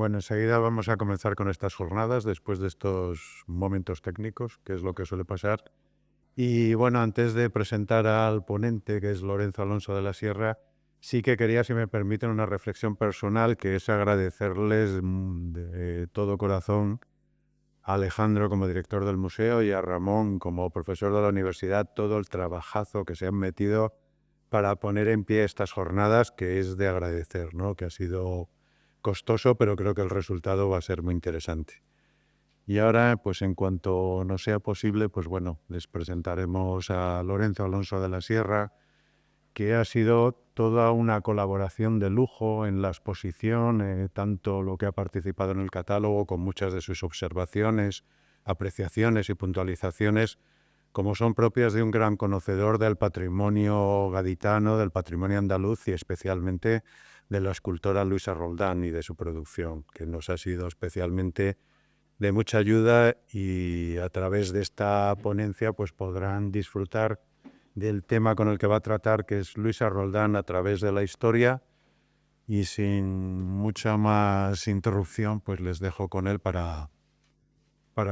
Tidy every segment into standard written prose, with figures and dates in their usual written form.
Bueno, enseguida vamos a comenzar con estas jornadas después de estos momentos técnicos, que es lo que suele pasar. Y bueno, antes de presentar al ponente, que es Lorenzo Alonso de la Sierra, sí que quería, si me permiten, una reflexión personal, que es agradecerles de todo corazón a Alejandro como director del museo y a Ramón como profesor de la universidad todo el trabajazo que se han metido para poner en pie estas jornadas, que es de agradecer, ¿no? Que ha sido costoso, pero creo que el resultado va a ser muy interesante. Y ahora, pues en cuanto nos sea posible, pues bueno, les presentaremos a Lorenzo Alonso de la Sierra, que ha sido toda una colaboración de lujo en la exposición, tanto lo que ha participado en el catálogo con muchas de sus observaciones, apreciaciones y puntualizaciones, como son propias de un gran conocedor del patrimonio gaditano, del patrimonio andaluz y especialmente de la escultora Luisa Roldán y de su producción, que nos ha sido especialmente de mucha ayuda, y a través de esta ponencia pues podrán disfrutar del tema con el que va a tratar, que es Luisa Roldán a través de la historia, y sin mucha más interrupción pues les dejo con él para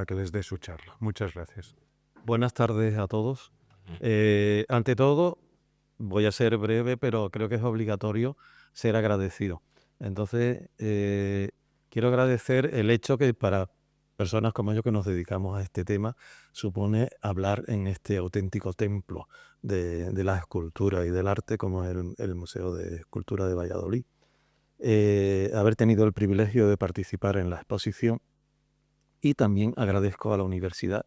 que les dé su charla. Muchas gracias. Buenas tardes a todos. Ante todo, voy a ser breve, pero creo que es obligatorio ser agradecido. Entonces, quiero agradecer el hecho que para personas como yo que nos dedicamos a este tema supone hablar en este auténtico templo de la escultura y del arte como es el Museo de Escultura de Valladolid. Haber tenido el privilegio de participar en la exposición, y también agradezco a la universidad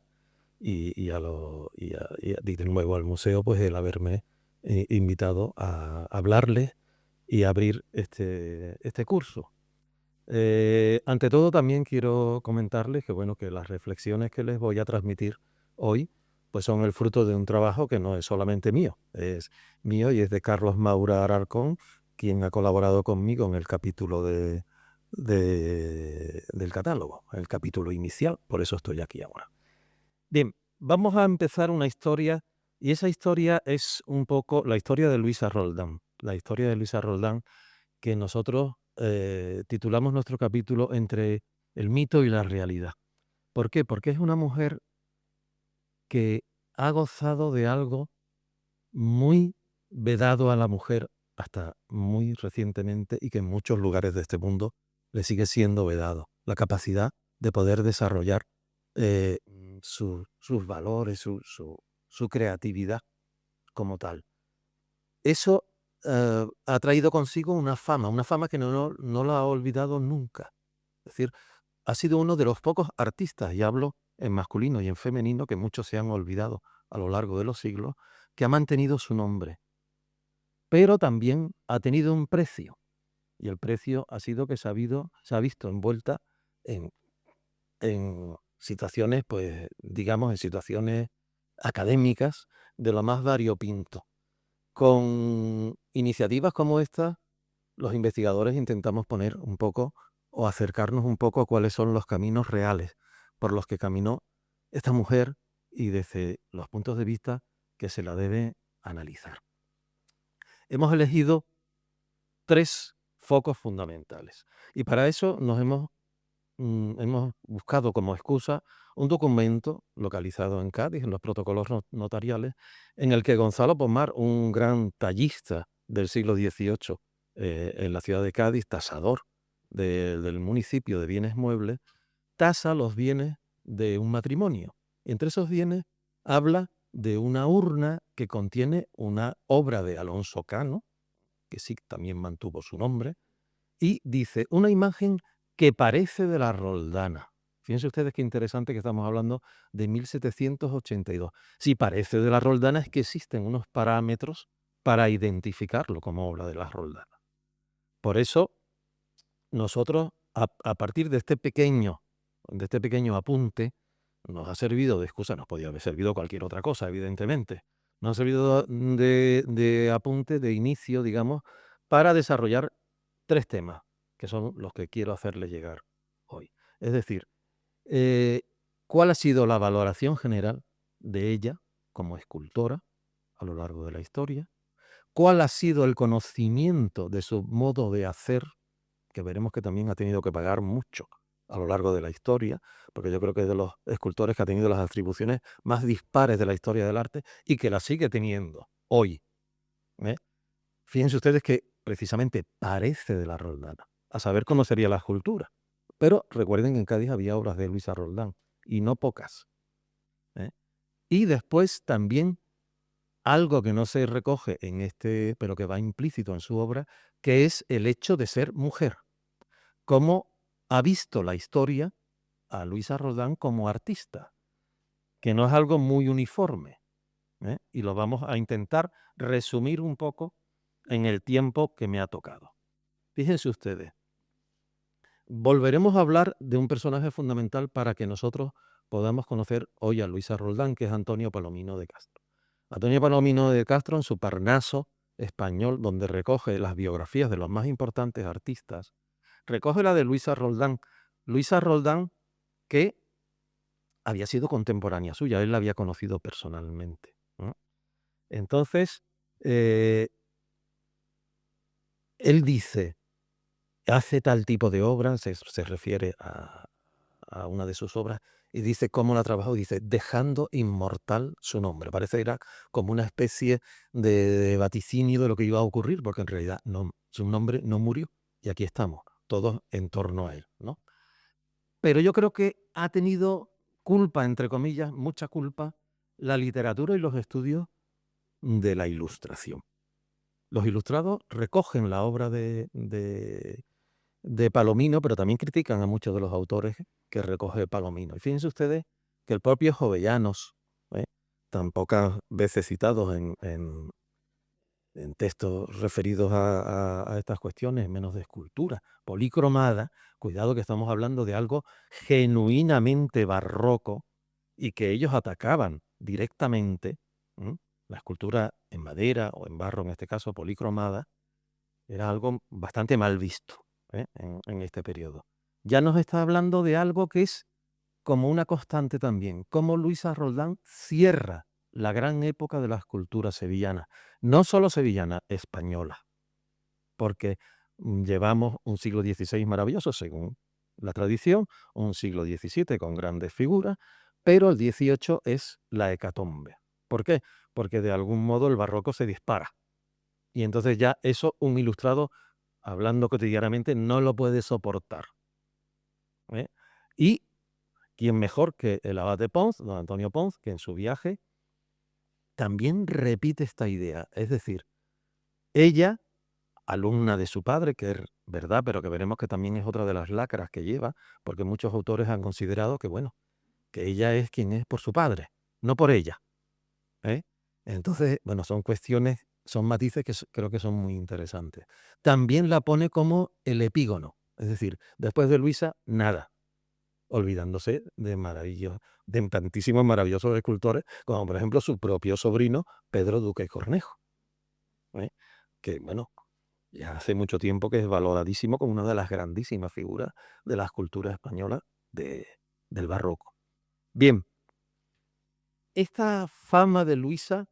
y de nuevo al museo, pues el haberme invitado a hablarles y abrir este curso. Ante todo, también quiero comentarles que, bueno, que las reflexiones que les voy a transmitir hoy pues son el fruto de un trabajo que no es solamente mío, es mío y es de Carlos Maura Ararcón, quien ha colaborado conmigo en el capítulo del catálogo, el capítulo inicial, por eso estoy aquí ahora. Bien, vamos a empezar una historia, y esa historia es un poco la historia de Luisa Roldán. La historia de Luisa Roldán, que nosotros titulamos nuestro capítulo Entre el mito y la realidad. ¿Por qué? Porque es una mujer que ha gozado de algo muy vedado a la mujer hasta muy recientemente, y que en muchos lugares de este mundo le sigue siendo vedado. La capacidad de poder desarrollar sus valores, su creatividad como tal. Eso ha traído consigo una fama que no la ha olvidado nunca. Es decir, ha sido uno de los pocos artistas, y hablo en masculino y en femenino, que muchos se han olvidado a lo largo de los siglos, que ha mantenido su nombre. Pero también ha tenido un precio, y el precio ha sido que se ha visto envuelta en, en situaciones, pues, digamos, en situaciones académicas de lo más variopinto. Con iniciativas como esta, los investigadores intentamos poner un poco o acercarnos un poco a cuáles son los caminos reales por los que caminó esta mujer, y desde los puntos de vista que se la debe analizar. Hemos elegido 3 focos fundamentales, y para eso hemos buscado como excusa un documento localizado en Cádiz, en los protocolos notariales, en el que Gonzalo Pomar, un gran tallista del siglo XVIII, en la ciudad de Cádiz, tasador del municipio de bienes muebles, tasa los bienes de un matrimonio. Entre esos bienes habla de una urna que contiene una obra de Alonso Cano, que sí también mantuvo su nombre, y dice, una imagen que parece de la Roldana. Fíjense ustedes qué interesante, que estamos hablando de 1782. Si parece de la Roldana, es que existen unos parámetros para identificarlo como obra de la Roldana. Por eso, nosotros, a partir de este pequeño apunte, nos ha servido de excusa. Nos podía haber servido cualquier otra cosa, evidentemente. Nos ha servido de apunte, de inicio, digamos, para desarrollar 3 temas, que son los que quiero hacerle llegar hoy. Es decir, eh, ¿cuál ha sido la valoración general de ella como escultora a lo largo de la historia? ¿Cuál ha sido el conocimiento de su modo de hacer que veremos que también ha tenido que pagar mucho a lo largo de la historia, porque yo creo que es de los escultores que ha tenido las atribuciones más dispares de la historia del arte y que la sigue teniendo hoy. ¿eh? Fíjense ustedes que precisamente parece de la Roldana, a saber cómo sería la escultura. Pero recuerden que en Cádiz había obras de Luisa Roldán, y no pocas. ¿eh? Y después también algo que no se recoge en este, pero que va implícito en su obra, que es el hecho de ser mujer. Cómo ha visto la historia a Luisa Roldán como artista, que no es algo muy uniforme. Y lo vamos a intentar resumir un poco en el tiempo que me ha tocado. Fíjense ustedes, volveremos a hablar de un personaje fundamental para que nosotros podamos conocer hoy a Luisa Roldán, que es Antonio Palomino de Castro. Antonio Palomino de Castro, en su Parnaso español, donde recoge las biografías de los más importantes artistas, recoge la de Luisa Roldán. Luisa Roldán, que había sido contemporánea suya, él la había conocido personalmente. Entonces, eh, él dice, hace tal tipo de obra, se refiere a una de sus obras, y dice cómo la trabajó, dice, dejando inmortal su nombre. Parece que era como una especie de vaticinio de lo que iba a ocurrir, porque en realidad no, su nombre no murió, y aquí estamos, todos en torno a él, ¿no? Pero yo creo que ha tenido culpa, entre comillas, mucha culpa, la literatura y los estudios de la Ilustración. Los ilustrados recogen la obra de Palomino, pero también critican a muchos de los autores que recoge Palomino. Y fíjense ustedes que el propio Jovellanos, ¿eh? Tan pocas veces citados en textos referidos a estas cuestiones, menos de escultura, policromada, cuidado que estamos hablando de algo genuinamente barroco y que ellos atacaban directamente. La escultura en madera o en barro, en este caso policromada, era algo bastante mal visto en este periodo. Ya nos está hablando de algo que es como una constante también, como Luisa Roldán cierra la gran época de la escultura sevillana, no solo sevillana, española, porque llevamos un siglo XVI maravilloso, según la tradición, un siglo XVII con grandes figuras, pero el XVIII es la hecatombe. ¿Por qué? Porque de algún modo el barroco se dispara. Y entonces ya eso un ilustrado, hablando cotidianamente, no lo puede soportar. Y quién mejor que el abad de Pons, don Antonio Pons, que en su viaje también repite esta idea. Es decir, ella, alumna de su padre, que es verdad, pero que veremos que también es otra de las lacras que lleva, porque muchos autores han considerado que, bueno, que ella es quien es por su padre, no por ella. Entonces, bueno, son cuestiones, son matices que creo que son muy interesantes. También la pone como el epígono, es decir, después de Luisa, nada, olvidándose de tantísimos maravillosos escultores, como por ejemplo su propio sobrino, Pedro Duque y Cornejo, que, bueno, ya hace mucho tiempo que es valoradísimo como una de las grandísimas figuras de la escultura española del barroco. Bien, esta fama de Luisa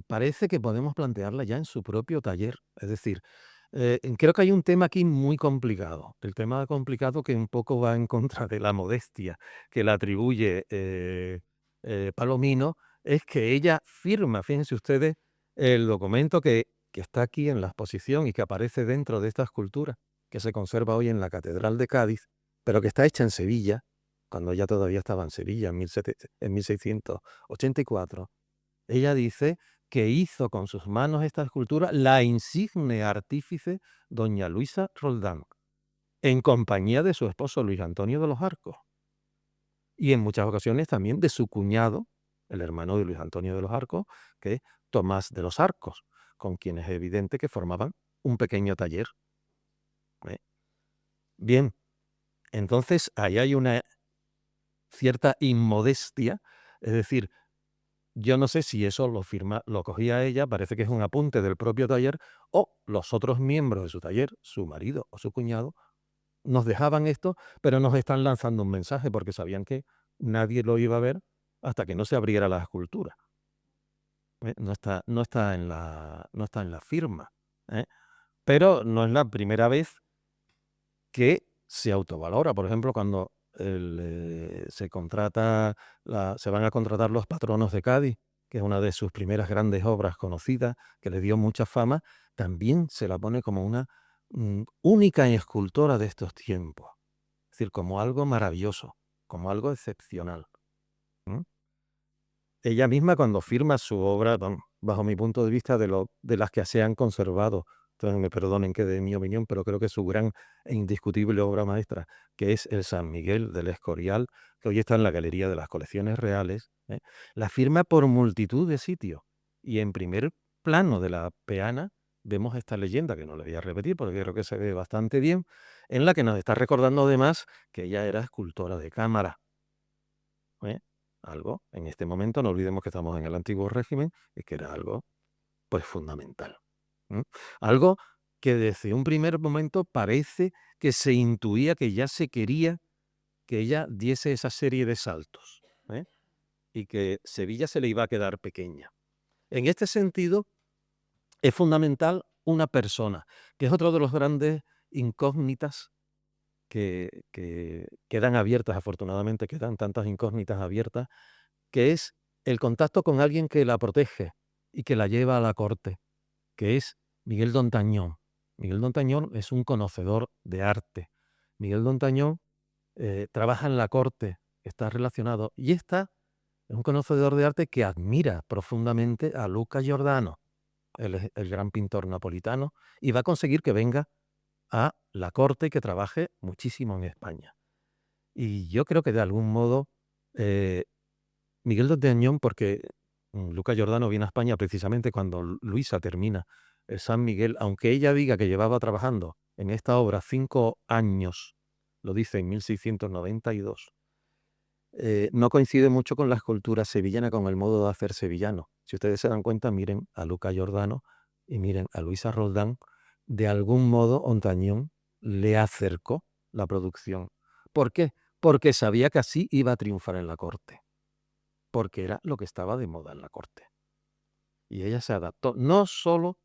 parece que podemos plantearla ya en su propio taller. Es decir, creo que hay un tema aquí muy complicado. El tema complicado que un poco va en contra de la modestia que le atribuye Palomino, es que ella firma, fíjense ustedes, el documento que está aquí en la exposición y que aparece dentro de esta escultura que se conserva hoy en la Catedral de Cádiz, pero que está hecha en Sevilla, cuando ella todavía estaba en Sevilla en 1684, ella dice que hizo con sus manos esta escultura la insigne artífice doña Luisa Roldán, en compañía de su esposo Luis Antonio de los Arcos, y en muchas ocasiones también de su cuñado, el hermano de Luis Antonio de los Arcos, que es Tomás de los Arcos, con quien es evidente que formaban un pequeño taller. Bien, entonces ahí hay una cierta inmodestia, es decir, yo no sé si eso lo cogía ella, parece que es un apunte del propio taller, o los otros miembros de su taller, su marido o su cuñado, nos dejaban esto, pero nos están lanzando un mensaje porque sabían que nadie lo iba a ver hasta que no se abriera la escultura. No está en la firma. Pero no es la primera vez que se autovalora. Por ejemplo, cuando se van a contratar Los Patronos de Cádiz, que es una de sus primeras grandes obras conocidas, que le dio mucha fama, también se la pone como una única escultora de estos tiempos. Es decir, como algo maravilloso, como algo excepcional. ¿m? Ella misma, cuando firma su obra, bajo mi punto de vista, de las que se han conservado, entonces me perdonen que dé mi opinión, pero creo que su gran e indiscutible obra maestra, que es el San Miguel del Escorial, que hoy está en la Galería de las Colecciones Reales, la firma por multitud de sitios. Y en primer plano de la peana vemos esta leyenda, que no le voy a repetir porque creo que se ve bastante bien, en la que nos está recordando además que ella era escultora de cámara. ¿eh? Algo, en este momento, no olvidemos que estamos en el antiguo régimen, y que era algo, pues, fundamental. ¿m? Algo que desde un primer momento parece que se intuía que ya se quería que ella diese esa serie de saltos, y que Sevilla se le iba a quedar pequeña. En este sentido, es fundamental una persona, que es otro de los grandes incógnitas que quedan abiertas, afortunadamente quedan tantas incógnitas abiertas, que es el contacto con alguien que la protege y que la lleva a la corte, que es Miguel Dontañón. Miguel Dontañón es un conocedor de arte. Miguel Dontañón trabaja en la corte, está relacionado, y es un conocedor de arte que admira profundamente a Luca Giordano, el gran pintor napolitano, y va a conseguir que venga a la corte y que trabaje muchísimo en España. Y yo creo que de algún modo eh, Miguel de Añón, porque Luca Giordano viene a España precisamente cuando Luisa termina el San Miguel, aunque ella diga que llevaba trabajando en esta obra 5 años, lo dice en 1692, no coincide mucho con la escultura sevillana, con el modo de hacer sevillano. Si ustedes se dan cuenta, miren a Luca Giordano y miren a Luisa Roldán, de algún modo Ontañón le acercó la producción. ¿Por qué? Porque sabía que así iba a triunfar en la corte, porque era lo que estaba de moda en la corte. Y ella se adaptó, no solo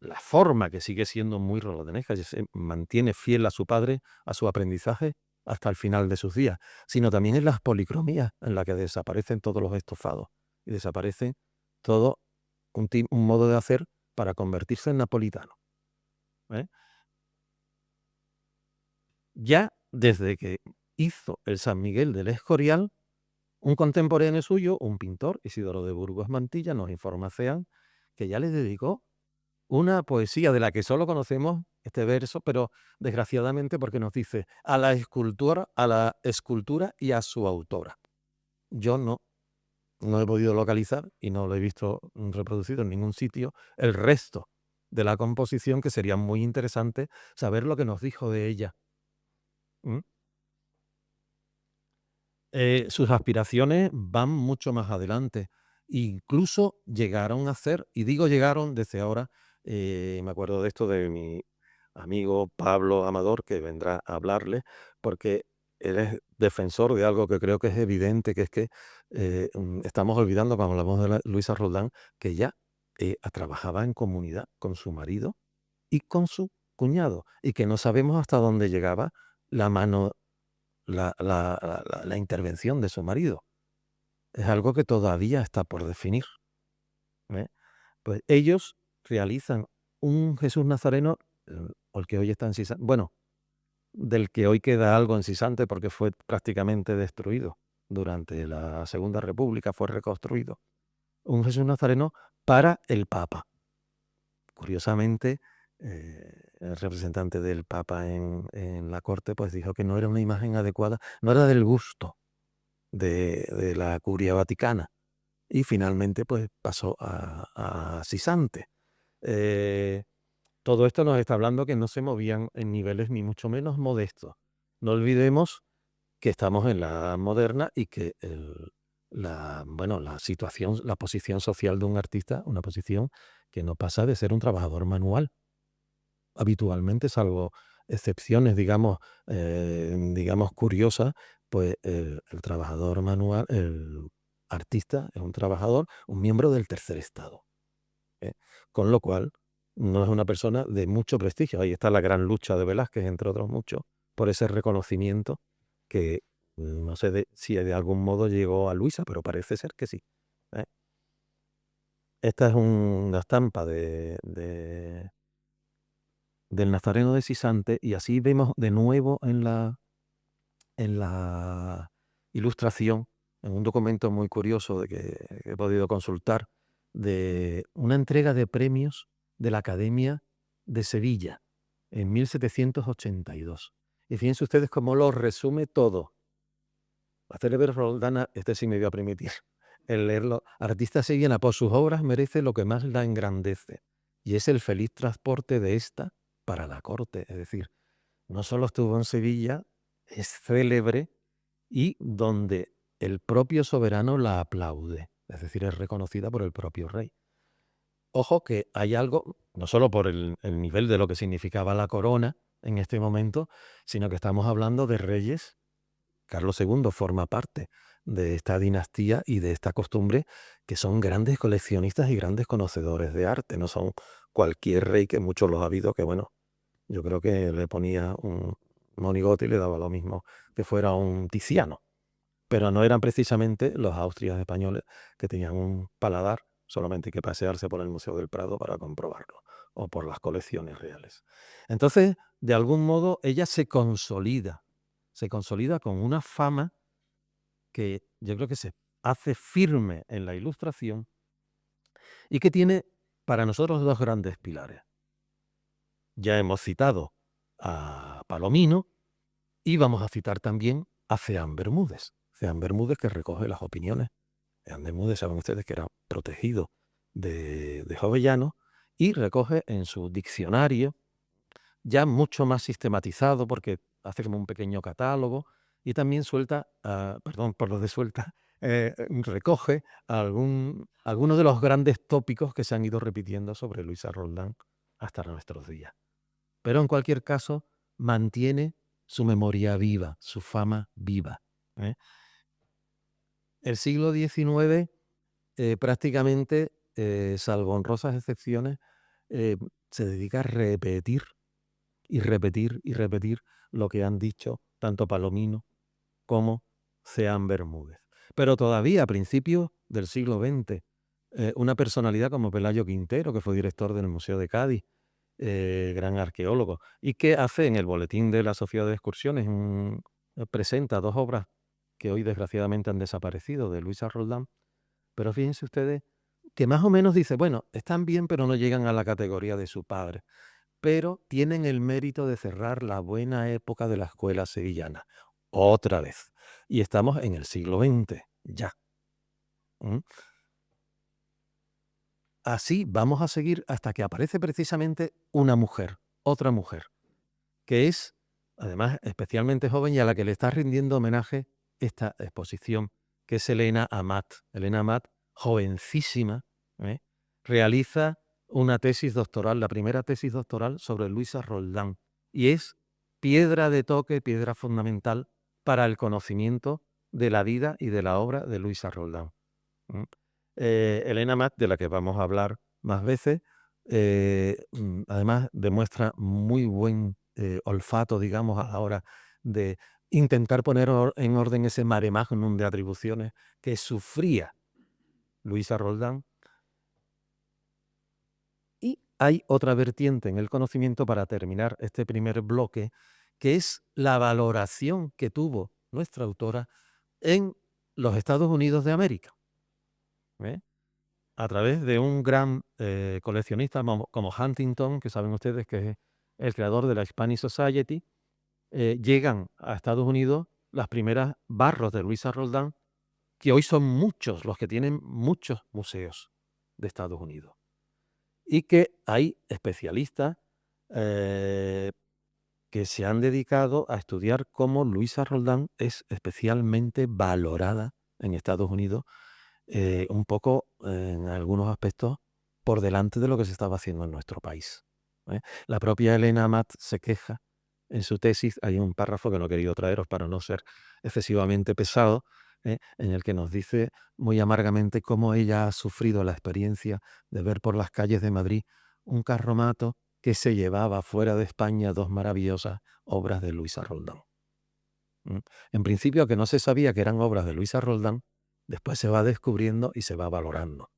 la forma, que sigue siendo muy roladenesca, se mantiene fiel a su padre, a su aprendizaje, hasta el final de sus días, sino también en las policromías, en las que desaparecen todos los estofados y desaparece todo un modo de hacer para convertirse en napolitano. ¿eh? Ya desde que hizo el San Miguel del Escorial, un contemporáneo suyo, un pintor, Isidoro de Burgos Mantilla, nos informa Ceán, que ya le dedicó una poesía de la que solo conocemos este verso, pero desgraciadamente porque nos dice a la escultura y a su autora. Yo no he podido localizar y no lo he visto reproducido en ningún sitio el resto de la composición, que sería muy interesante saber lo que nos dijo de ella. ¿m? Sus aspiraciones van mucho más adelante. Incluso llegaron a hacer, y digo llegaron desde ahora, me acuerdo de esto de mi amigo Pablo Amador, que vendrá a hablarle, porque él es defensor de algo que creo que es evidente, que es que estamos olvidando cuando hablamos de Luisa Roldán, que ella trabajaba en comunidad con su marido y con su cuñado, y que no sabemos hasta dónde llegaba la mano la intervención de su marido. Es algo que todavía está por definir. ¿eh? Pues ellos realizan un Jesús Nazareno, o el que hoy está en Sisante, bueno, del que hoy queda algo en Sisante porque fue prácticamente destruido. Durante la Segunda República fue reconstruido. Un Jesús Nazareno para el Papa. Curiosamente, el representante del Papa en la corte pues dijo que no era una imagen adecuada, no era del gusto de la curia vaticana, y finalmente pues pasó a Sisante. Todo esto nos está hablando que no se movían en niveles ni mucho menos modestos. No olvidemos que estamos en la Edad Moderna y que la situación, la posición social de un artista, una posición que no pasa de ser un trabajador manual. Habitualmente, salvo excepciones, digamos curiosas, pues el trabajador manual, el artista es un trabajador, un miembro del tercer estado. ¿eh? Con lo cual, no es una persona de mucho prestigio. Ahí está la gran lucha de Velázquez, entre otros muchos, por ese reconocimiento que no sé si de algún modo llegó a Luisa, pero parece ser que sí. ¿eh? Esta es una estampa del Nazareno de Sisante, y así vemos de nuevo en la ilustración, en un documento muy curioso que he podido consultar, de una entrega de premios de la Academia de Sevilla en 1782. Y fíjense ustedes cómo lo resume todo. La célebre Roldana, este sí me voy a permitir el leerlo. Artista sevillana, por sus obras merece lo que más la engrandece, y es el feliz transporte de esta para la corte. Es decir, no solo estuvo en Sevilla, es célebre y donde el propio soberano la aplaude, es decir, es reconocida por el propio rey. Ojo que hay algo, no solo por el nivel de lo que significaba la corona en este momento, sino que estamos hablando de reyes. Carlos II forma parte de esta dinastía y de esta costumbre, que son grandes coleccionistas y grandes conocedores de arte. No son cualquier rey, que muchos los ha habido, que bueno, yo creo que le ponía un monigote y le daba lo mismo que fuera un Tiziano. Pero no eran precisamente los austrias españoles, que tenían un paladar, solamente hay que pasearse por el Museo del Prado para comprobarlo, o por las colecciones reales. Entonces, de algún modo, ella se consolida con una fama que yo creo que se hace firme en la Ilustración y que tiene para nosotros dos grandes pilares. Ya hemos citado a Palomino y vamos a citar también a Ceán Bermúdez. Ceán Bermúdez, que recoge las opiniones. Ceán Bermúdez, saben ustedes que era protegido de Jovellanos, y recoge en su diccionario, ya mucho más sistematizado, porque hace como un pequeño catálogo, y también suelta, perdón por lo de suelta, recoge algunos de los grandes tópicos que se han ido repitiendo sobre Luisa Roldán hasta nuestros días. Pero en cualquier caso, mantiene su memoria viva, su fama viva. ¿eh? El siglo XIX, prácticamente, salvo honrosas excepciones, se dedica a repetir y repetir y repetir lo que han dicho tanto Palomino como Ceán Bermúdez. Pero todavía a principios del siglo XX, una personalidad como Pelayo Quintero, que fue director del Museo de Cádiz, gran arqueólogo, y que hace en el boletín de la Sociedad de Excursiones, presenta dos obras que hoy desgraciadamente han desaparecido, de Luisa Roldán. Pero fíjense ustedes que más o menos dice, bueno, están bien, pero no llegan a la categoría de su padre, pero tienen el mérito de cerrar la buena época de la escuela sevillana. Otra vez. Y estamos en el siglo XX, ya. ¿Mm? Así vamos a seguir hasta que aparece precisamente una mujer, otra mujer, que es, además, especialmente joven y a la que le está rindiendo homenaje esta exposición, que es Elena Amat. Elena Amat, jovencísima, ¿eh? realiza una tesis doctoral, la primera tesis doctoral sobre Luisa Roldán, y es piedra de toque, piedra fundamental para el conocimiento de la vida y de la obra de Luisa Roldán. ¿m? Elena Amat, de la que vamos a hablar más veces, además demuestra muy buen olfato, digamos, a la hora de intentar poner en orden ese mare magnum de atribuciones que sufría Luisa Roldán. Y hay otra vertiente en el conocimiento, para terminar este primer bloque, que es la valoración que tuvo nuestra autora en los Estados Unidos de América. ¿eh? A través de un gran coleccionista como Huntington, que saben ustedes que es el creador de la Hispanic Society, llegan a Estados Unidos las primeras barros de Luisa Roldán, que hoy son muchos los que tienen muchos museos de Estados Unidos. Y que hay especialistas que se han dedicado a estudiar cómo Luisa Roldán es especialmente valorada en Estados Unidos, un poco en algunos aspectos por delante de lo que se estaba haciendo en nuestro país. La propia Elena Amat se queja en su tesis, hay un párrafo que no he querido traeros para no ser excesivamente pesado, en el que nos dice muy amargamente cómo ella ha sufrido la experiencia de ver por las calles de Madrid un carromato que se llevaba fuera de España 2 maravillosas obras de Luisa Roldán. En principio, que no se sabía que eran obras de Luisa Roldán, después se va descubriendo y se va valorando,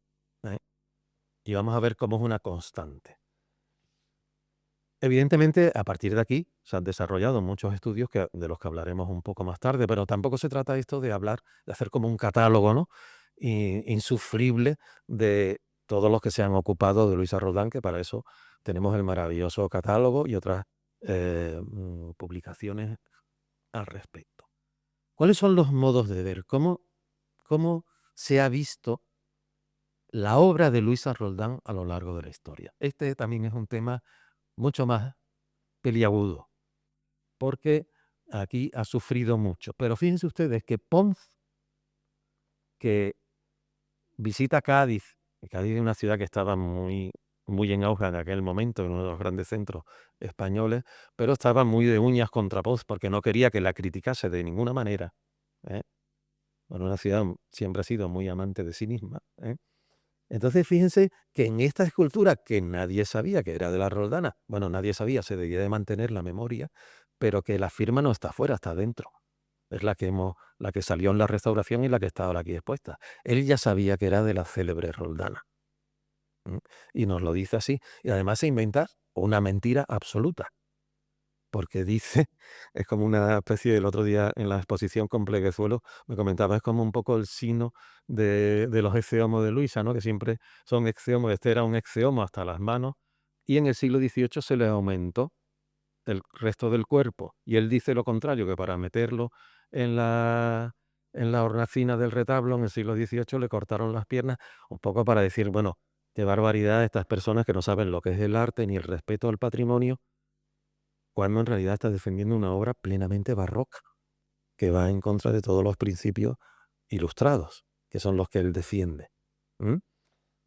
¿eh? Y vamos a ver cómo es una constante. Evidentemente, a partir de aquí se han desarrollado muchos estudios de los que hablaremos un poco más tarde, pero tampoco se trata esto de hablar, de hacer como un catálogo, ¿no? Insufrible de todos los que se han ocupado de Luisa Roldán, que para eso tenemos el maravilloso catálogo y otras publicaciones al respecto. ¿Cuáles son los modos de ver? ¿Cómo se ha visto la obra de Luisa Roldán a lo largo de la historia? Este también es un tema mucho más peliagudo, porque aquí ha sufrido mucho. Pero fíjense ustedes que Pons, que visita Cádiz, y Cádiz es una ciudad que estaba muy, muy en auge en aquel momento, en uno de los grandes centros españoles, pero estaba muy de uñas contra Pons porque no quería que la criticase de ninguna manera, ¿eh? Bueno, una ciudad siempre ha sido muy amante de sí misma, ¿eh? Entonces, fíjense que en esta escultura que nadie sabía que era de la Roldana, bueno, nadie sabía, se debía de mantener la memoria, pero que la firma no está afuera, está dentro. Es la que salió en la restauración y la que está ahora aquí expuesta. Él ya sabía que era de la célebre Roldana. Y nos lo dice así. Y además se inventa una mentira absoluta. Porque dice, es como una especie del otro día en la exposición con Pleguezuelo, me comentaba, es como un poco el sino de los exeomos de Luisa, ¿no? Que siempre son exeomos. Este era un exeomo hasta las manos. Y en el siglo XVIII se le aumentó el resto del cuerpo. Y él dice lo contrario, que para meterlo en la hornacina del retablo en el siglo XVIII le cortaron las piernas, un poco para decir, bueno, qué barbaridad estas personas que no saben lo que es el arte ni el respeto al patrimonio, cuando en realidad está defendiendo una obra plenamente barroca, que va en contra de todos los principios ilustrados, que son los que él defiende. ¿Mm?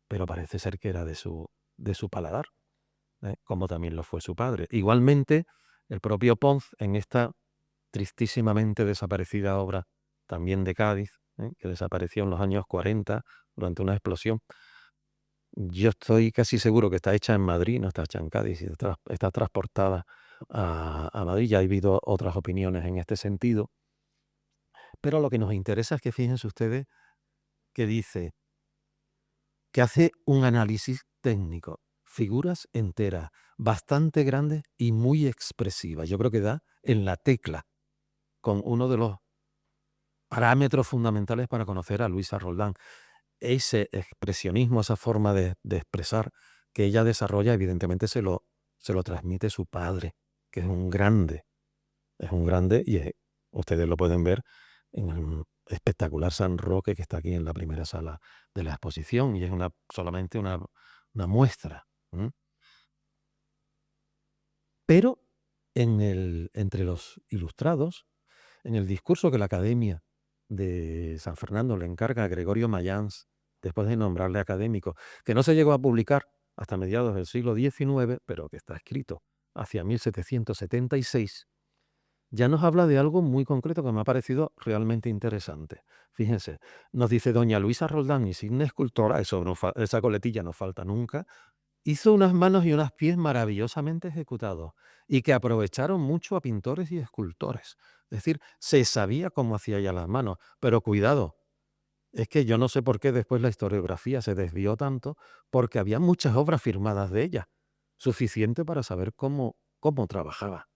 Pero parece ser que era de su paladar, como también lo fue su padre. Igualmente, el propio Pons, en esta tristísimamente desaparecida obra también de Cádiz, que desapareció en los años 40 durante una explosión, yo estoy casi seguro que está hecha en Madrid, no está hecha en Cádiz, está transportada a Madrid. Ya ha habido otras opiniones en este sentido, pero lo que nos interesa es que fíjense ustedes que dice que hace un análisis técnico, figuras enteras, bastante grandes y muy expresivas. Yo creo que da en la tecla con uno de los parámetros fundamentales para conocer a Luisa Roldán. Ese expresionismo, esa forma de expresar que ella desarrolla, evidentemente se lo transmite su padre, que es un grande y ustedes lo pueden ver en el espectacular San Roque que está aquí en la primera sala de la exposición y es solamente una muestra. Pero entre los ilustrados, en el discurso que la Academia de San Fernando le encarga a Gregorio Mayans, después de nombrarle académico, que no se llegó a publicar hasta mediados del siglo XIX, pero que está escrito hacia 1776, ya nos habla de algo muy concreto que me ha parecido realmente interesante. Fíjense, nos dice doña Luisa Roldán, insigne escultora, esa coletilla no falta nunca, hizo unas manos y unos pies maravillosamente ejecutados y que aprovecharon mucho a pintores y escultores. Es decir, se sabía cómo hacía ella las manos, pero cuidado, es que yo no sé por qué después la historiografía se desvió tanto, porque había muchas obras firmadas de ella, suficiente para saber cómo trabajaba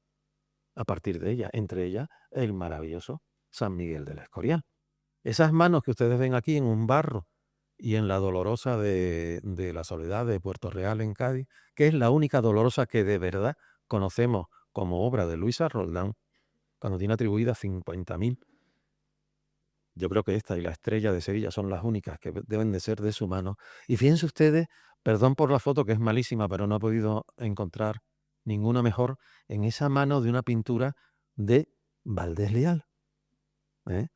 a partir de ella, entre ellas el maravilloso San Miguel del Escorial. Esas manos que ustedes ven aquí en un barro y en la Dolorosa de la Soledad de Puerto Real en Cádiz, que es la única Dolorosa que de verdad conocemos como obra de Luisa Roldán, cuando tiene atribuidas 50.000. Yo creo que esta y la Estrella de Sevilla son las únicas que deben de ser de su mano. Y fíjense ustedes, perdón por la foto que es malísima, pero no he podido encontrar ninguna mejor, en esa mano de una pintura de Valdés Leal, ¿eh?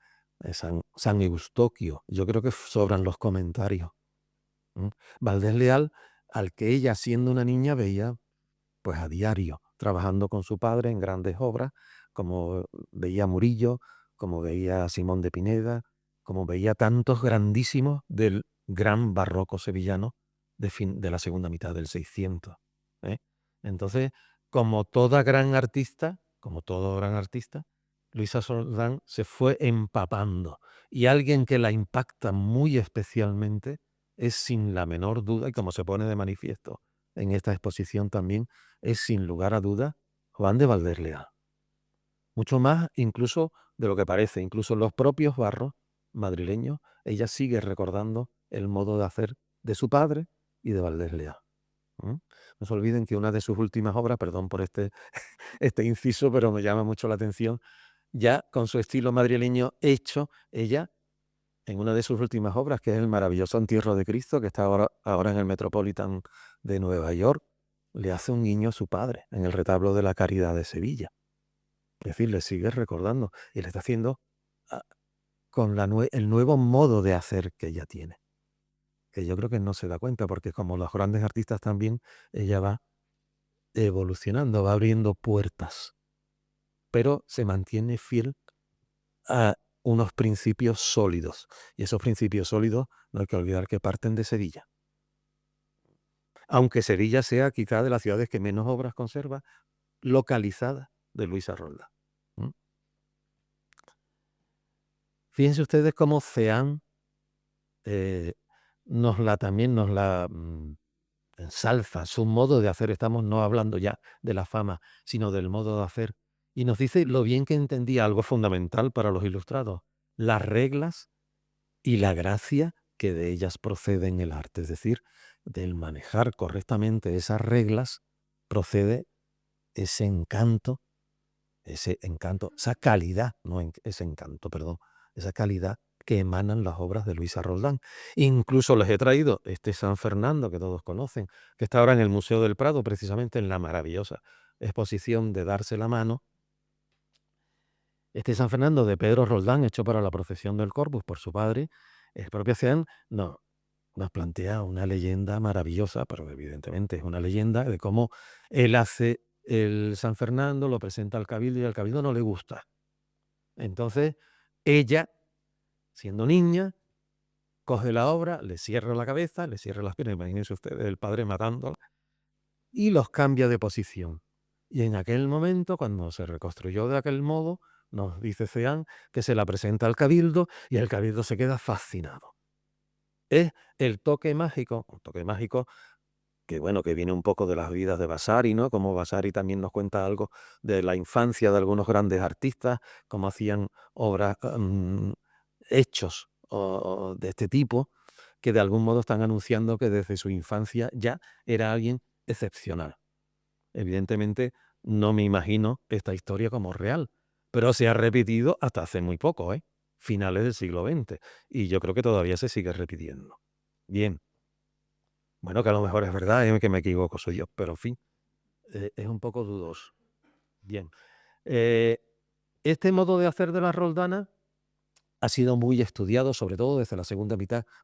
San Eustoquio. Yo creo que sobran los comentarios. Valdés Leal, al que ella siendo una niña veía pues a diario, trabajando con su padre en grandes obras, como veía a Murillo, como veía a Simón de Pineda, como veía tantos grandísimos del gran barroco sevillano, de la segunda mitad del 600. ¿eh? Entonces, como todo gran artista, Luisa Roldán se fue empapando. Y alguien que la impacta muy especialmente es sin la menor duda, y como se pone de manifiesto en esta exposición también, es sin lugar a duda Juan de Valdés Leal. Mucho más incluso de lo que parece, incluso en los propios barros madrileños, ella sigue recordando el modo de hacer de su padre y de Valdés Leal. No se olviden que una de sus últimas obras, perdón por este inciso, pero me llama mucho la atención, ya con su estilo madrileño hecho, ella, en una de sus últimas obras, que es el maravilloso Entierro de Cristo, que está ahora en el Metropolitan de Nueva York, le hace un guiño a su padre en el retablo de la Caridad de Sevilla. Es decir, le sigue recordando y le está haciendo ah, con el nuevo modo de hacer que ella tiene, que yo creo que no se da cuenta, porque como los grandes artistas también, ella va evolucionando, va abriendo puertas, pero se mantiene fiel a unos principios sólidos. Y esos principios sólidos no hay que olvidar que parten de Sevilla. Aunque Sevilla sea quizá de las ciudades que menos obras conserva, localizada de Luisa Roldán. ¿Mm? Fíjense ustedes cómo Ceán también nos la ensalza, su modo de hacer. Estamos no hablando ya de la fama, sino del modo de hacer. Y nos dice lo bien que entendía algo fundamental para los ilustrados: las reglas y la gracia que de ellas procede en el arte. Es decir, del manejar correctamente esas reglas procede ese encanto, esa calidad, no ese encanto, perdón, esa calidad que emanan las obras de Luisa Roldán. Incluso les he traído este San Fernando que todos conocen, que está ahora en el Museo del Prado, precisamente en la maravillosa exposición de Darse la Mano. Este San Fernando de Pedro Roldán, hecho para la procesión del Corpus por su padre, el propio Ceán nos plantea una leyenda maravillosa, pero evidentemente es una leyenda de cómo él hace el San Fernando, lo presenta al Cabildo y al Cabildo no le gusta. Entonces, ella, siendo niña, coge la obra, le cierra la cabeza, le cierra las piernas, imagínense ustedes el padre matándola, y los cambia de posición. Y en aquel momento, cuando se reconstruyó de aquel modo, nos dice Ceán que se la presenta al Cabildo y el Cabildo se queda fascinado. Es el toque mágico, un toque mágico que bueno, que viene un poco de las vidas de Vasari, ¿no? Como Vasari también nos cuenta algo de la infancia de algunos grandes artistas, cómo hacían obras, hechos de este tipo, que de algún modo están anunciando que desde su infancia ya era alguien excepcional. Evidentemente, no me imagino esta historia como real, pero se ha repetido hasta hace muy poco, finales del siglo XX, y yo creo que todavía se sigue repitiendo. Bien, bueno, que a lo mejor es verdad, que me equivoco soy yo, pero en fin, es un poco dudoso. Bien, este modo de hacer de la Roldana ha sido muy estudiado, sobre todo desde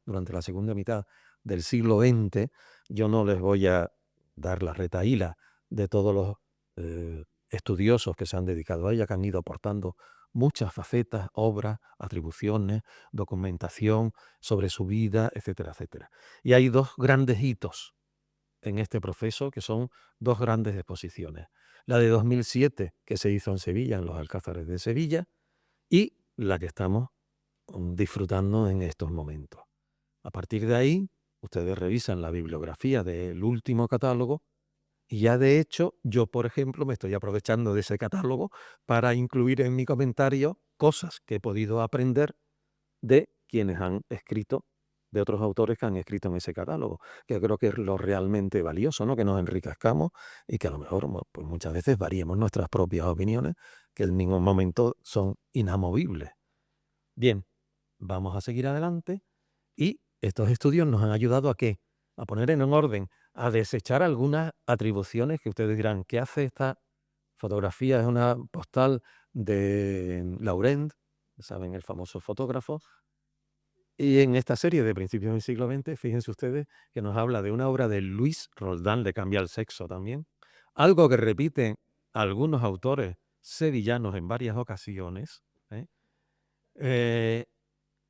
durante la segunda mitad del siglo XX. Yo no les voy a dar la retahíla de todos los estudiosos que se han dedicado a ella, que han ido aportando muchas facetas, obras, atribuciones, documentación sobre su vida, etcétera, etcétera. Y hay dos grandes hitos en este proceso, que son dos grandes exposiciones. La de 2007, que se hizo en Sevilla, en los Alcázares de Sevilla, y la que estamos disfrutando en estos momentos. A partir de ahí, ustedes revisan la bibliografía del último catálogo y ya de hecho yo, por ejemplo, me estoy aprovechando de ese catálogo para incluir en mi comentario cosas que he podido aprender de quienes han escrito, de otros autores que han escrito en ese catálogo, que creo que es lo realmente valioso, ¿no? Que nos enriquezcamos y que a lo mejor pues muchas veces variemos nuestras propias opiniones, que en ningún momento son inamovibles. Bien, vamos a seguir adelante y estos estudios nos han ayudado ¿a qué? A poner en orden, a desechar algunas atribuciones que ustedes dirán: ¿qué hace esta fotografía? Es una postal de Laurent, ¿saben? El famoso fotógrafo. Y en esta serie de principios del siglo XX, fíjense ustedes que nos habla de una obra de Luis Roldán, Le cambia el sexo también, algo que repiten algunos autores sevillanos en varias ocasiones, ¿eh?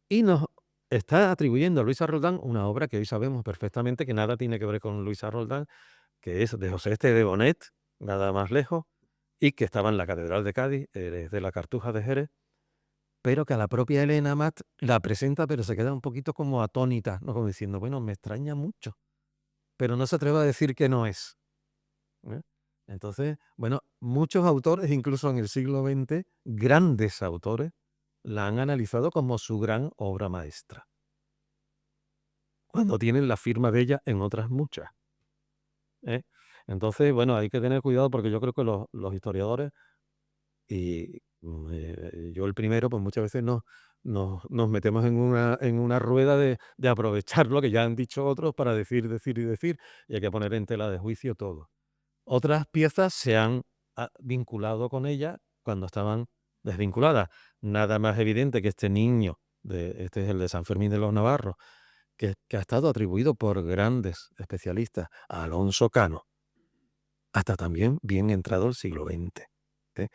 Y nos está atribuyendo a Luisa Roldán una obra que hoy sabemos perfectamente que nada tiene que ver con Luisa Roldán, que es de José Este de Bonet, nada más lejos, y que estaba en la Catedral de Cádiz, de la Cartuja de Jerez, pero que a la propia Elena Amat la presenta, pero se queda un poquito como atónita, ¿no? Como diciendo, bueno, me extraña mucho, pero no se atreve a decir que no es. ¿Eh? Entonces, bueno, muchos autores, incluso en el siglo XX, grandes autores, la han analizado como su gran obra maestra, cuando tienen la firma de ella en otras muchas. ¿Eh? Entonces, bueno, hay que tener cuidado porque yo creo que los historiadores, y yo el primero, pues muchas veces nos metemos en una rueda de aprovechar lo que ya han dicho otros para decir, decir y decir, y hay que poner en tela de juicio todo. Otras piezas se han vinculado con ella cuando estaban desvinculadas. Nada más evidente que este niño, este es el de San Fermín de los Navarros, que ha estado atribuido por grandes especialistas a Alonso Cano, hasta también bien entrado el siglo XX. ¿Eh?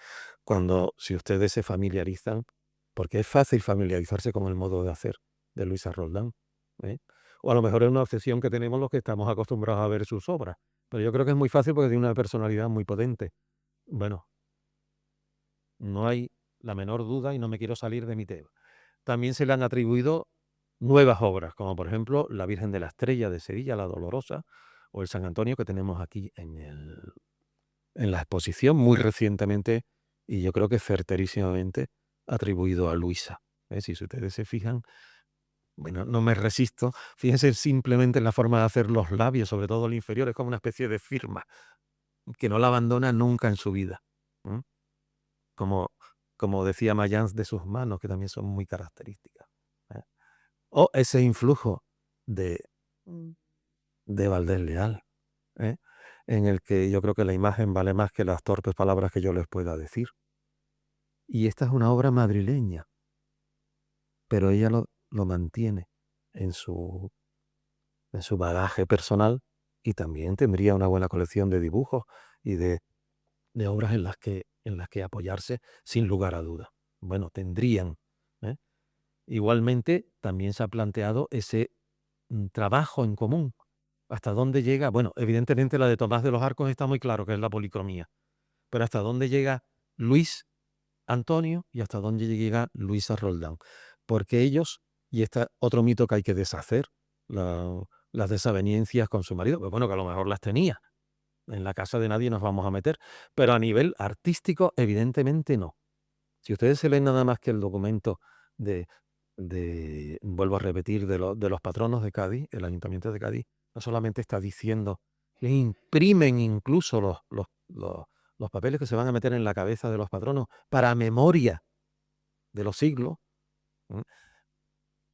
Cuando, si ustedes se familiarizan, porque es fácil familiarizarse con el modo de hacer de Luisa Roldán, ¿eh? O a lo mejor es una obsesión que tenemos los que estamos acostumbrados a ver sus obras, pero yo creo que es muy fácil porque tiene una personalidad muy potente. Bueno, no hay la menor duda y no me quiero salir de mi tema. También se le han atribuido nuevas obras, como por ejemplo La Virgen de la Estrella de Sevilla, la Dolorosa, o el San Antonio que tenemos aquí en la exposición muy recientemente, y yo creo que certerísimamente atribuido a Luisa. Si ustedes se fijan, bueno, no me resisto, fíjense simplemente en la forma de hacer los labios, sobre todo el inferior, es como una especie de firma que no la abandona nunca en su vida. ¿M? Como, como decía Mayans de sus manos, que también son muy características. ¿Eh? O ese influjo de, de Valdés Leal, ¿eh? En el que yo creo que la imagen vale más que las torpes palabras que yo les pueda decir. Y esta es una obra madrileña, pero ella lo mantiene en su bagaje personal y también tendría una buena colección de dibujos y de obras en las que apoyarse sin lugar a duda. Bueno, tendrían. ¿Eh? Igualmente, también se ha planteado ese trabajo en común. ¿Hasta dónde llega? Bueno, evidentemente la de Tomás de los Arcos está muy claro que es la policromía, pero ¿hasta dónde llega Luis Antonio y hasta dónde llega Luisa Roldán? Porque ellos, y este otro mito que hay que deshacer, las desavenencias con su marido, pues bueno, que a lo mejor las tenía. En la casa de nadie nos vamos a meter, pero a nivel artístico, evidentemente no. Si ustedes se leen nada más que el documento de, vuelvo a repetir, de los patronos de Cádiz, el Ayuntamiento de Cádiz, no solamente está diciendo que imprimen incluso los papeles que se van a meter en la cabeza de los patronos para memoria de los siglos, ¿eh?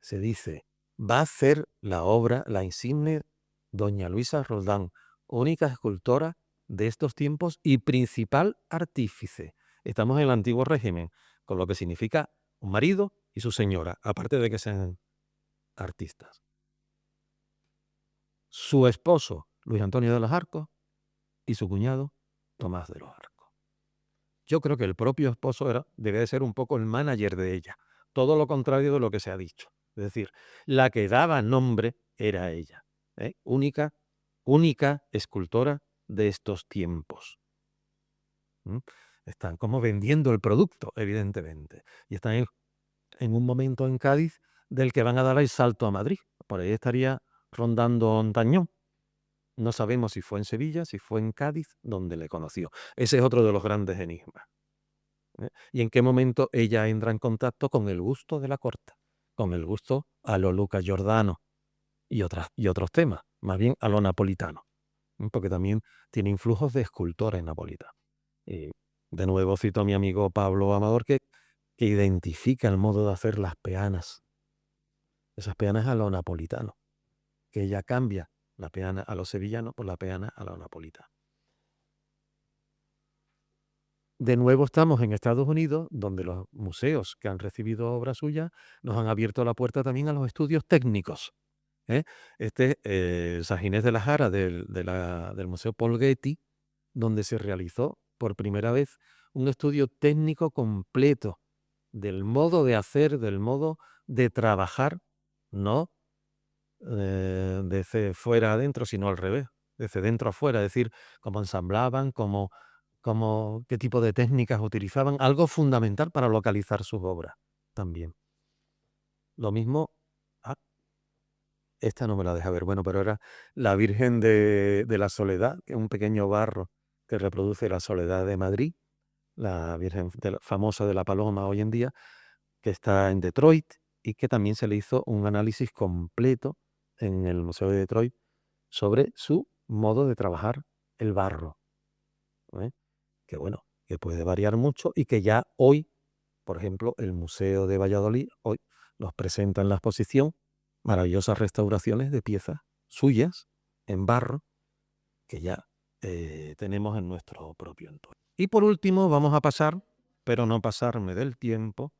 Se dice, va a ser la obra, la insigne doña Luisa Roldán, única escultora de estos tiempos y principal artífice. Estamos en el antiguo régimen, con lo que significa un marido y su señora, aparte de que sean artistas. Su esposo, Luis Antonio de los Arcos, y su cuñado, Tomás de los Arcos. Yo creo que el propio esposo debe de ser un poco el manager de ella, todo lo contrario de lo que se ha dicho. Es decir, la que daba nombre era ella, única escultora de estos tiempos. ¿Mm? Están como vendiendo el producto, evidentemente, y están en un momento en Cádiz del que van a dar el salto a Madrid. Por ahí estaría rondando Ontañón. No sabemos si fue en Sevilla, si fue en Cádiz, donde le conoció. Ese es otro de los grandes enigmas. ¿Eh? Y en qué momento ella entra en contacto con el gusto de la corte, con el gusto a lo Luca Giordano y otros temas, más bien a lo napolitano, porque también tiene influjos de escultores napolitanos. Y de nuevo cito a mi amigo Pablo Amador que identifica el modo de hacer las peanas, esas peanas a lo napolitano, que ella cambia la peana a lo sevillano por la peana a lo napolitano. De nuevo estamos en Estados Unidos, donde los museos que han recibido obras suyas nos han abierto la puerta también a los estudios técnicos. ¿Eh? San Ginés de la Jara del Museo Paul Getty, donde se realizó por primera vez un estudio técnico completo del modo de hacer, del modo de trabajar, no desde fuera adentro, sino al revés, desde dentro a fuera, es decir, cómo ensamblaban, qué tipo de técnicas utilizaban, algo fundamental para localizar sus obras también. Lo mismo, ah, esta no me la deja ver, bueno, pero era la Virgen de la Soledad, que es un pequeño barro que reproduce la Soledad de Madrid, la Virgen famosa de la Paloma hoy en día, que está en Detroit y que también se le hizo un análisis completo en el Museo de Detroit sobre su modo de trabajar el barro, ¿eh? Que bueno, que puede variar mucho y que ya hoy, por ejemplo, el Museo de Valladolid hoy nos presenta en la exposición maravillosas restauraciones de piezas suyas en barro que ya tenemos en nuestro propio entorno. Y por último vamos a pasar, pero no pasarme del tiempo,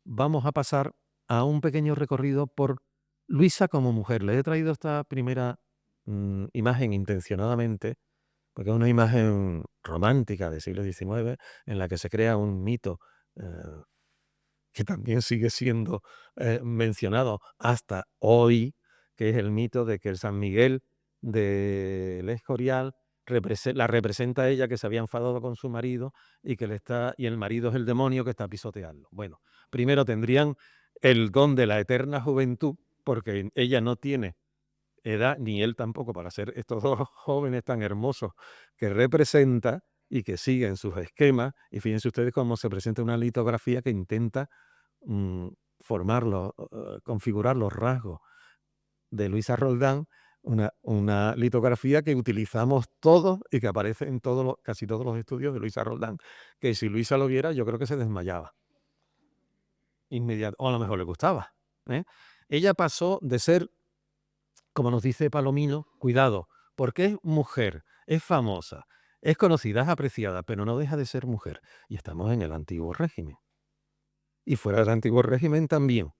vamos a pasar a un pequeño recorrido por Luisa como mujer. Le he traído esta primera imagen intencionadamente, porque es una imagen romántica del siglo XIX en la que se crea un mito eh, que también sigue siendo mencionado hasta hoy, que es el mito de que el San Miguel del Escorial la representa a ella que se había enfadado con su marido y el marido es el demonio que está pisoteando. Bueno, primero tendrían el don de la eterna juventud, porque ella no tiene edad, ni él tampoco, para ser estos dos jóvenes tan hermosos que representa y que siguen sus esquemas. Y fíjense ustedes cómo se presenta una litografía que intenta mm, configurar los rasgos de Luisa Roldán, una litografía que utilizamos todos y que aparece en casi todos los estudios de Luisa Roldán, que si Luisa lo viera yo creo que se desmayaba inmediato, o a lo mejor le gustaba, ¿eh? Ella pasó de ser, como nos dice Palomino, cuidado, porque es mujer, es famosa, es conocida, es apreciada, pero no deja de ser mujer. Y estamos en el antiguo régimen. Y fuera del antiguo régimen también,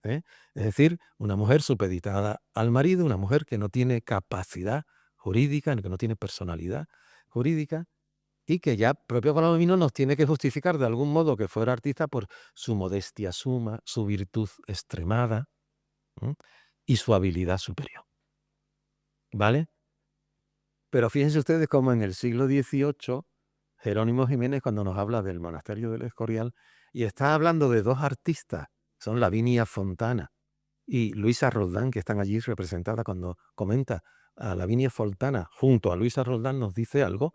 ¿eh? Es decir, una mujer supeditada al marido, una mujer que no tiene capacidad jurídica, que no tiene personalidad jurídica y que ya propio Palomino nos tiene que justificar de algún modo que fuera artista por su modestia suma, su virtud extremada, ¿m? Y su habilidad superior. ¿Vale? Pero fíjense ustedes cómo en el siglo XVIII, Jerónimo Jiménez, cuando nos habla del monasterio del Escorial, y está hablando de dos artistas, son Lavinia Fontana y Luisa Roldán, que están allí representadas, cuando comenta a Lavinia Fontana junto a Luisa Roldán, nos dice algo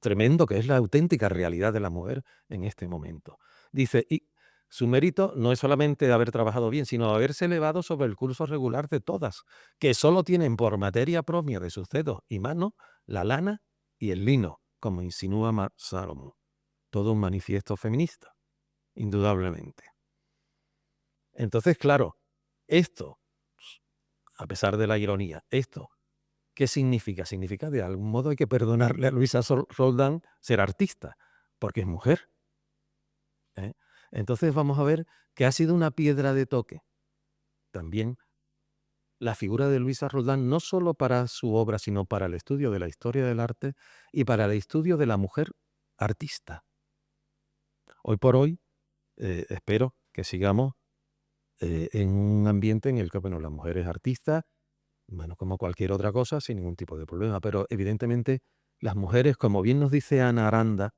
tremendo, que es la auténtica realidad de la mujer en este momento. Dice, y su mérito no es solamente de haber trabajado bien, sino de haberse elevado sobre el curso regular de todas, que solo tienen por materia propia de sus dedos y manos la lana y el lino, como insinúa Salomón. Todo un manifiesto feminista, indudablemente. Entonces, claro, esto, a pesar de la ironía, esto, ¿qué significa? Significa de algún modo hay que perdonarle a Luisa Roldán ser artista, porque es mujer, ¿eh? Entonces vamos a ver que ha sido una piedra de toque también la figura de Luisa Roldán, no solo para su obra, sino para el estudio de la historia del arte y para el estudio de la mujer artista. Hoy por hoy, espero que sigamos en un ambiente en el que, bueno, la mujer es artista, bueno, como cualquier otra cosa, sin ningún tipo de problema, pero evidentemente las mujeres, como bien nos dice Ana Aranda,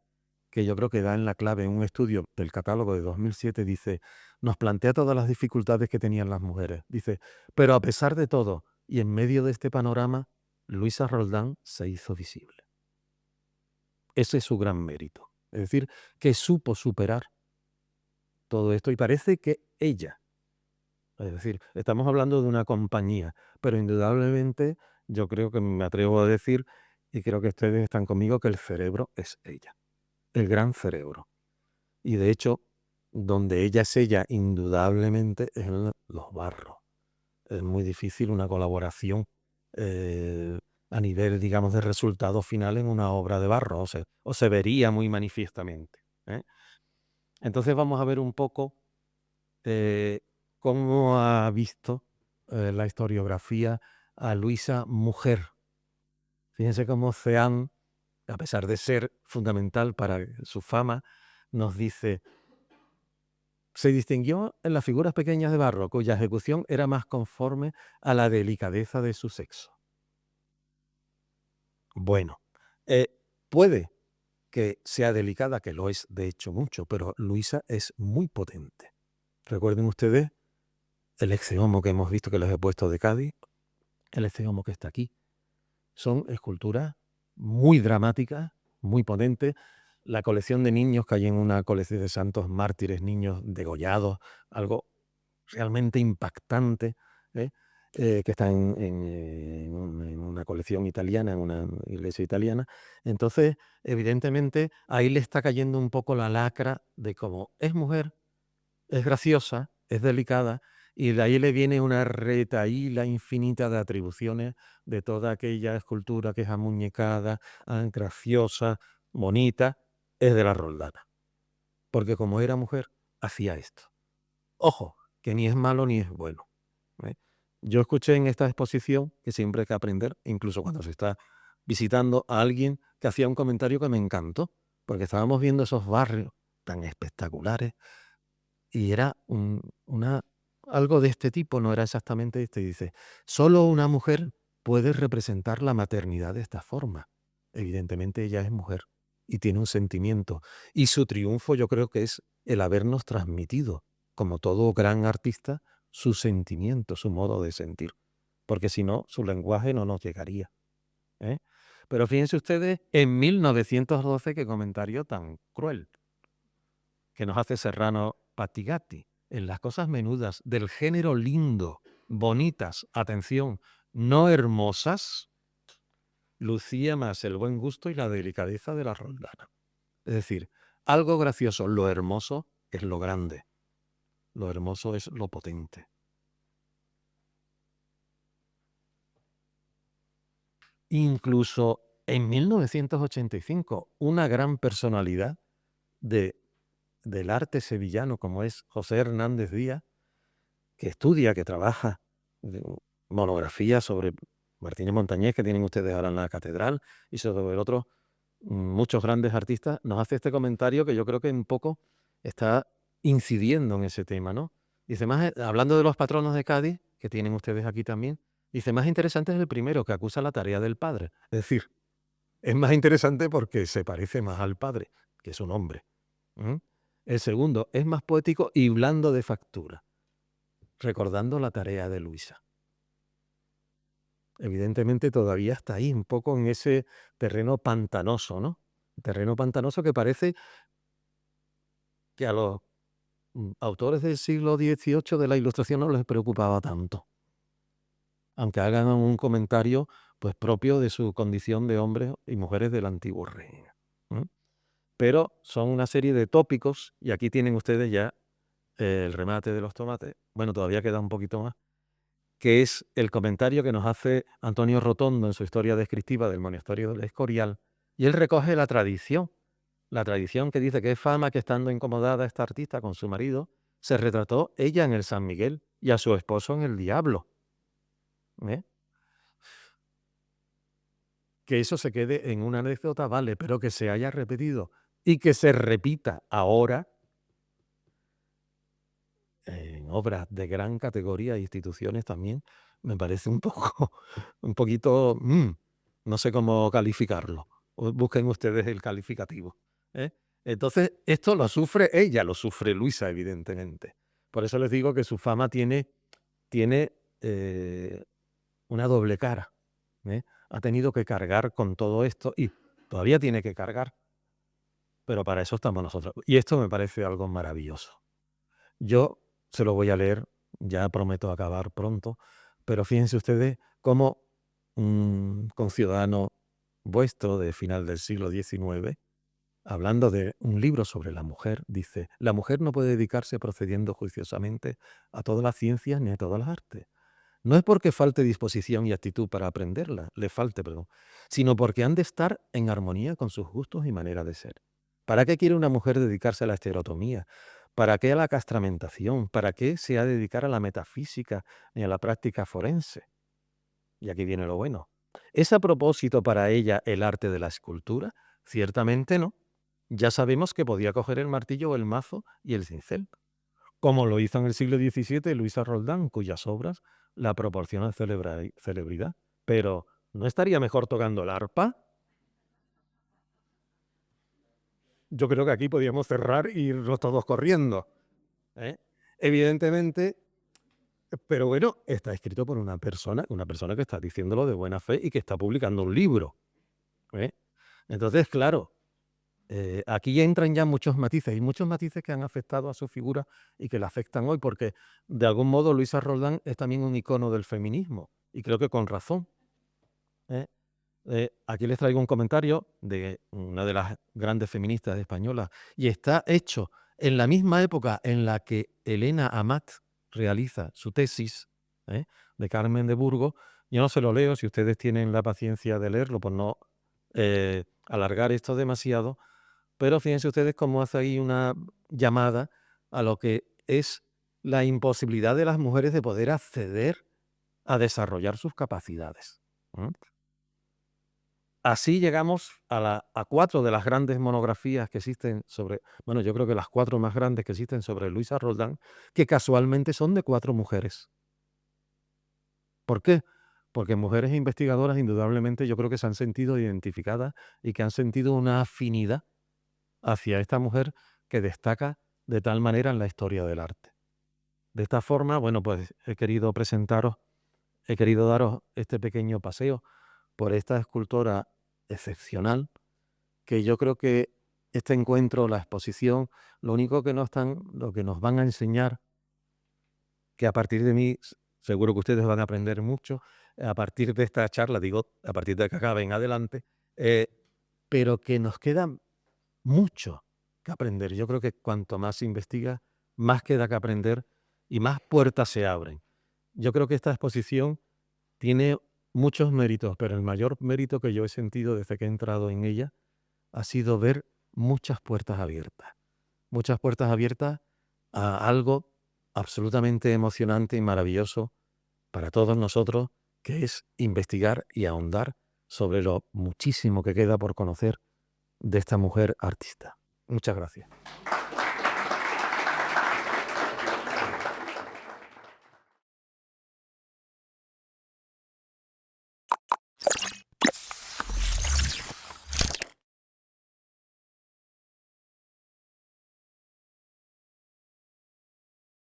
que yo creo que da en la clave en un estudio del catálogo de 2007, dice, nos plantea todas las dificultades que tenían las mujeres. Dice, pero a pesar de todo, y en medio de este panorama, Luisa Roldán se hizo visible. Ese es su gran mérito. Es decir, que supo superar todo esto y parece que ella, es decir, estamos hablando de una compañía, pero indudablemente yo creo que me atrevo a decir, y creo que ustedes están conmigo, que el cerebro es ella, el gran cerebro. Y de hecho, donde ella es ella, indudablemente, es en los barros. Es muy difícil una colaboración a nivel, digamos, de resultado final en una obra de barro, o se vería muy manifiestamente, ¿eh? Entonces vamos a ver un poco eh, cómo ha visto la historiografía a Luisa mujer. Fíjense cómo Ceán, a pesar de ser fundamental para su fama, nos dice, Se distinguió en las figuras pequeñas de barro, cuya ejecución era más conforme a la delicadeza de su sexo. Bueno, puede que sea delicada, que lo es de hecho mucho, pero Luisa es muy potente. Recuerden ustedes el Ecce-Homo que hemos visto, que los he puesto de Cádiz, el Ecce-Homo que está aquí. Son esculturas muy dramáticas, muy potentes. La colección de niños que hay en una colección de santos mártires, niños degollados, algo realmente impactante, ¿eh? Que está en una colección italiana, en una iglesia italiana. Entonces, evidentemente, ahí le está cayendo un poco la lacra de cómo es mujer, es graciosa, es delicada, y de ahí le viene una retahíla infinita de atribuciones de toda aquella escultura que es amuñecada, graciosa, bonita, es de la Roldana. Porque como era mujer, hacía esto. Ojo, que ni es malo ni es bueno, ¿eh? Yo escuché en esta exposición, que siempre hay que aprender, incluso cuando se está visitando, a alguien que hacía un comentario que me encantó, porque estábamos viendo esos barrios tan espectaculares y era algo de este tipo, no era exactamente este. Y dice, solo una mujer puede representar la maternidad de esta forma. Evidentemente ella es mujer y tiene un sentimiento. Y su triunfo yo creo que es el habernos transmitido, como todo gran artista, su sentimiento, su modo de sentir. Porque si no, su lenguaje no nos llegaría, ¿eh? Pero fíjense ustedes, en 1912, qué comentario tan cruel que nos hace Serrano Patigatti, en las cosas menudas del género lindo, bonitas, atención, no hermosas, lucía más el buen gusto y la delicadeza de la Roldana. Es decir, algo gracioso, lo hermoso es lo grande, lo hermoso es lo potente. Incluso en 1985, una gran personalidad del arte sevillano como es José Hernández Díaz, que estudia, que trabaja, monografías sobre Martínez Montañés, que tienen ustedes ahora en la catedral, y sobre otros muchos grandes artistas, nos hace este comentario que yo creo que un poco está incidiendo en ese tema, ¿no? Dice, hablando de los patronos de Cádiz, que tienen ustedes aquí también, dice, más interesante es el primero, que acusa la tarea del padre. Es decir, es más interesante porque se parece más al padre, que es un hombre. El segundo es más poético y blando de factura, recordando la tarea de Luisa. Evidentemente todavía está ahí, un poco en ese terreno pantanoso, ¿no? Terreno pantanoso que parece que a los autores del siglo XVIII de la Ilustración no les preocupaba tanto, aunque hagan un comentario pues propio de su condición de hombres y mujeres del antiguo régimen. Pero son una serie de tópicos, y aquí tienen ustedes ya el remate de los tomates. Bueno, todavía queda un poquito más, que es el comentario que nos hace Antonio Rotondo en su historia descriptiva del monasterio del Escorial, y él recoge la tradición que dice que es fama que estando incomodada esta artista con su marido, se retrató ella en el San Miguel y a su esposo en el Diablo. Que eso se quede en una anécdota, vale, pero que se haya repetido y que se repita ahora en obras de gran categoría e instituciones también, me parece un poquito, no sé cómo calificarlo. Busquen ustedes el calificativo, ¿eh? Entonces, esto lo sufre ella, lo sufre Luisa, evidentemente. Por eso les digo que su fama tiene una doble cara, ¿eh? Ha tenido que cargar con todo esto y todavía tiene que cargar, pero para eso estamos nosotros. Y esto me parece algo maravilloso. Yo se lo voy a leer, ya prometo acabar pronto, pero fíjense ustedes cómo un conciudadano vuestro de final del siglo XIX, hablando de un libro sobre la mujer, dice, la mujer no puede dedicarse procediendo juiciosamente a todas las ciencias ni a todas las artes. No es porque falte disposición y actitud para aprenderla, perdón, sino porque han de estar en armonía con sus gustos y manera de ser. ¿Para qué quiere una mujer dedicarse a la estereotomía? ¿Para qué a la castramentación? ¿Para qué se ha de dedicar a la metafísica ni a la práctica forense? Y aquí viene lo bueno. ¿Es a propósito para ella el arte de la escultura? Ciertamente no. Ya sabemos que podía coger el martillo o el mazo y el cincel. como lo hizo en el siglo XVII Luisa Roldán, cuyas obras la proporcionan celebridad. Pero, ¿no estaría mejor tocando el arpa? Yo creo que aquí podíamos cerrar e irnos todos corriendo, ¿eh? Evidentemente, pero bueno, está escrito por una persona que está diciéndolo de buena fe y que está publicando un libro, ¿eh? Entonces, claro, aquí entran ya muchos matices, y muchos matices que han afectado a su figura y que la afectan hoy, porque de algún modo Luisa Roldán es también un icono del feminismo, y creo que con razón, ¿eh? Aquí les traigo un comentario de una de las grandes feministas españolas, y está hecho en la misma época en la que Elena Amat realiza su tesis, ¿eh?, de Carmen de Burgos. Yo no se lo leo, si ustedes tienen la paciencia de leerlo, por no alargar esto demasiado, pero fíjense ustedes cómo hace ahí una llamada a lo que es la imposibilidad de las mujeres de poder acceder a desarrollar sus capacidades. Así llegamos a 4 de las grandes monografías que existen sobre, bueno, yo creo que las 4 más grandes que existen sobre Luisa Roldán, que casualmente son de 4 mujeres. ¿Por qué? Porque mujeres investigadoras indudablemente yo creo que se han sentido identificadas y que han sentido una afinidad hacia esta mujer que destaca de tal manera en la historia del arte. De esta forma, bueno, pues he querido daros este pequeño paseo por esta escultora excepcional, que yo creo que este encuentro, la exposición, lo que nos van a enseñar, que a partir de mí, seguro que ustedes van a aprender mucho, a partir de esta charla, digo, a partir de que acabe en adelante, pero que nos queda mucho que aprender. Yo creo que cuanto más se investiga, más queda que aprender y más puertas se abren. Yo creo que esta exposición tiene muchos méritos, pero el mayor mérito que yo he sentido desde que he entrado en ella ha sido ver muchas puertas abiertas a algo absolutamente emocionante y maravilloso para todos nosotros, que es investigar y ahondar sobre lo muchísimo que queda por conocer de esta mujer artista. Muchas gracias.